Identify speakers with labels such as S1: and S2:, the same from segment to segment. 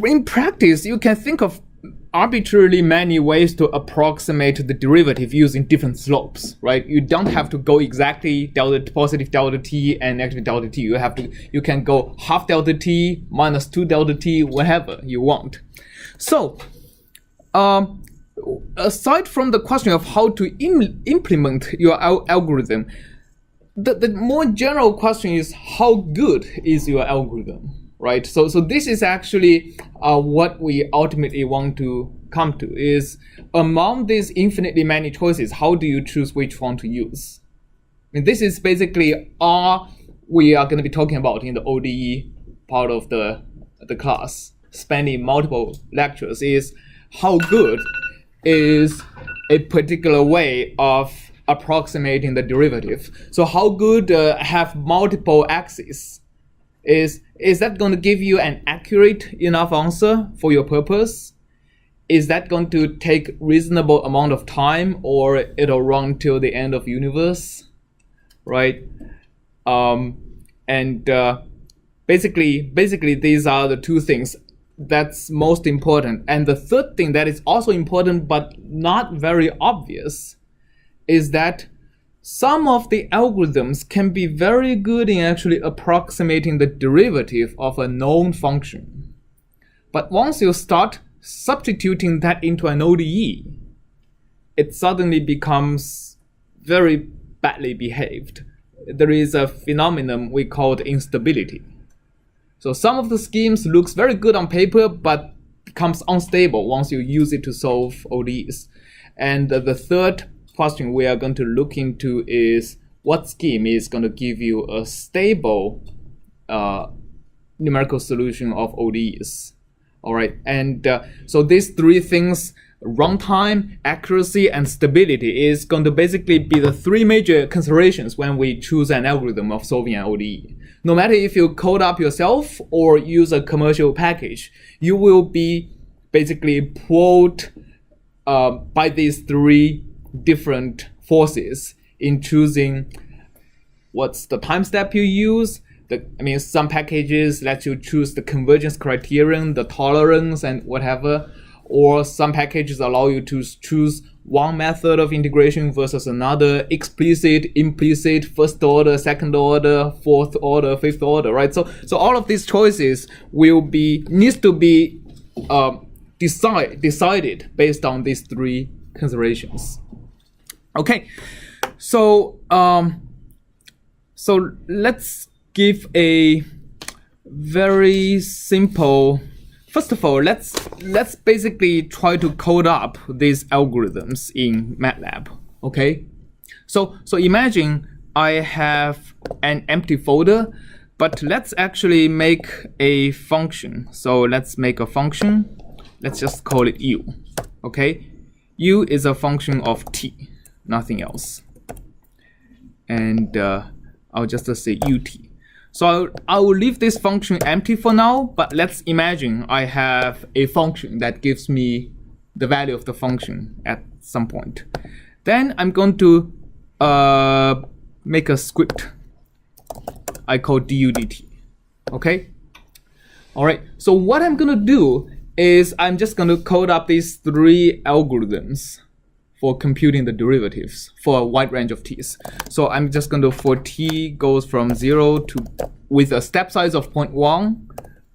S1: in practice, you can think of arbitrarily many ways to approximate the derivative using different slopes, right? You don't have to go exactly positive delta t and negative delta t. You can go half delta t minus 2 delta t, whatever you want. So aside from the question of how to implement your algorithm, the more general question is how good is your algorithm? Right, so this is actually what we ultimately want to come to, is among these infinitely many choices, how do you choose which one to use? I mean, this is basically all we are going to be talking about in the ODE part of the class, spanning multiple lectures, is how good is a particular way of approximating the derivative. So how good have multiple axes? Is that going to give you an accurate enough answer for your purpose? Is that going to take reasonable amount of time, or it'll run till the end of universe, right? Basically these are the two things that's most important. And the third thing that is also important but not very obvious is that some of the algorithms can be very good in actually approximating the derivative of a known function. But once you start substituting that into an ODE, it suddenly becomes very badly behaved. There is a phenomenon we call instability. So some of the schemes looks very good on paper, but becomes unstable once you use it to solve ODEs. And the third question we are going to look into is what scheme is going to give you a stable numerical solution of ODEs. All right, and so these three things, runtime, accuracy, and stability, is going to basically be the three major considerations when we choose an algorithm of solving an ODE. No matter if you code up yourself or use a commercial package, you will be basically pulled by these three different forces in choosing what's the time step you use. Some packages let you choose the convergence criterion, the tolerance, and whatever, or some packages allow you to choose one method of integration versus another, explicit, implicit, first order, second order, fourth order, fifth order, right? So all of these choices needs to be decided based on these three considerations. Okay, so let's give a very simple. First of all, let's basically try to code up these algorithms in MATLAB. Okay, so imagine I have an empty folder, but let's actually make a function. So let's make a function. Let's just call it u. Okay, u is a function of t. Nothing else, and I'll just say ut. So I will leave this function empty for now, but let's imagine I have a function that gives me the value of the function at some point. Then I'm going to make a script I call dudt. Okay, all right, so what I'm going to do is I'm just going to code up these three algorithms for computing the derivatives for a wide range of t's. So I'm just going to, for t goes from 0 to, with a step size of 0.1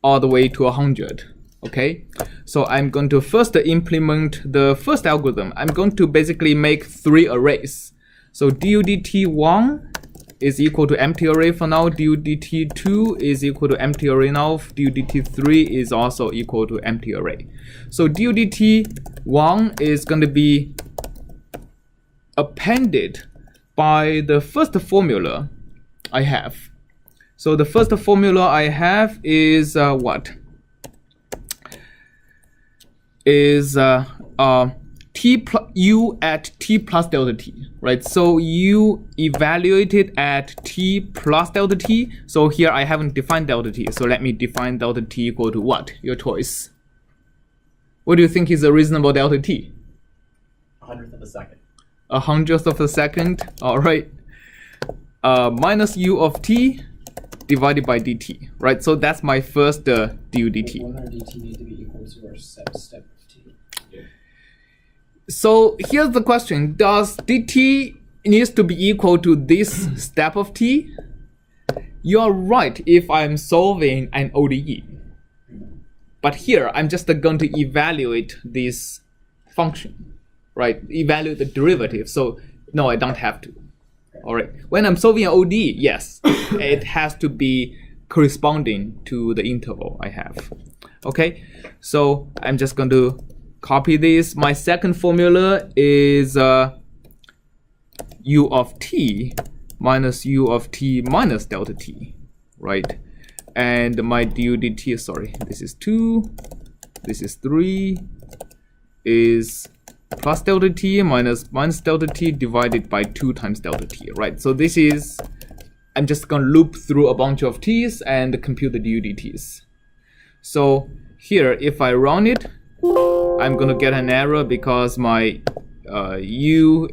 S1: all the way to 100. Okay, so I'm going to first implement the first algorithm. I'm going to basically make three arrays. So dudt1 is equal to empty array for now, dudt2 is equal to empty array now, dudt3 is also equal to empty array. So dudt1 is going to be appended by the first formula I have. So the first formula I have is what? Is t plus u at t plus delta t, right? So u evaluated at t plus delta t. So here I haven't defined delta t. So let me define delta t equal to what? Your choice. What do you think is a reasonable delta t?
S2: 100th of a second.
S1: 100th of a second. All right. Minus u of t divided by dt, right? So that's my first du dt.
S3: 100 dt need to be equal to our step t.
S1: So here's the question: does dt needs to be equal to this step of t? You're right if I'm solving an ODE. But here I'm just going to evaluate this function, right? Evaluate the derivative. So no, I don't have to. All right. When I'm solving an ODE, yes, it has to be corresponding to the interval I have. Okay. So I'm just going to copy this. My second formula is u of t minus u of t minus delta t, right? And my du dt, sorry, this is 2, this is 3, is plus delta t minus delta t divided by 2 times delta t, right? So this is, I'm just going to loop through a bunch of t's and compute the du dt's. So here, if I run it, I'm going to get an error because my u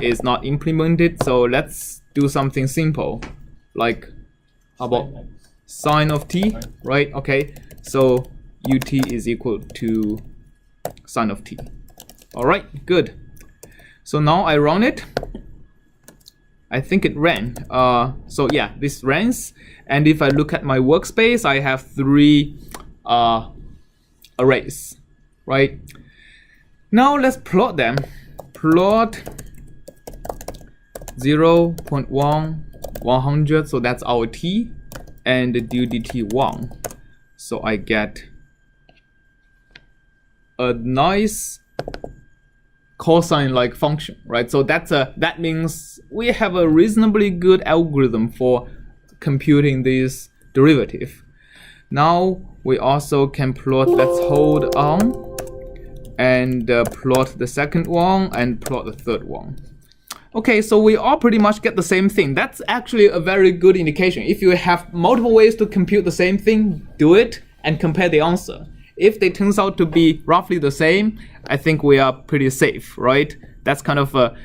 S1: is not implemented. So let's do something simple, like how about sine of t, right? Okay, so ut is equal to sine of t. All right, good. So now I run it. I think it ran. So yeah, this runs. And if I look at my workspace, I have 3 arrays, right? Now let's plot them. Plot 0.1, 100, so that's our t, and du dt 1. So I get a nice cosine-like function, right? So that means we have a reasonably good algorithm for computing this derivative. Now we also can plot, let's hold on, and plot the second one and plot the third one. Okay, so we all pretty much get the same thing. That's actually a very good indication. If you have multiple ways to compute the same thing, do it and compare the answer. If they turns out to be roughly the same, I think we are pretty safe, right? That's kind of a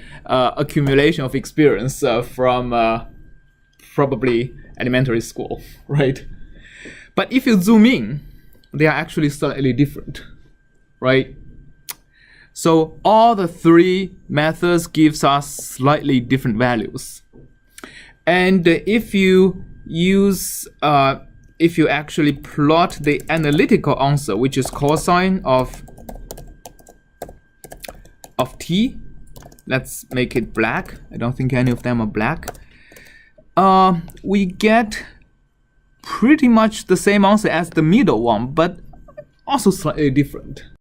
S1: accumulation of experience from probably elementary school, right? But if you zoom in, they are actually slightly different, right? So all the 3 methods gives us slightly different values. And if you use, if you actually plot the analytical answer, which is cosine of t, let's make it black. I don't think any of them are black. We get pretty much the same answer as the middle one, but also slightly different.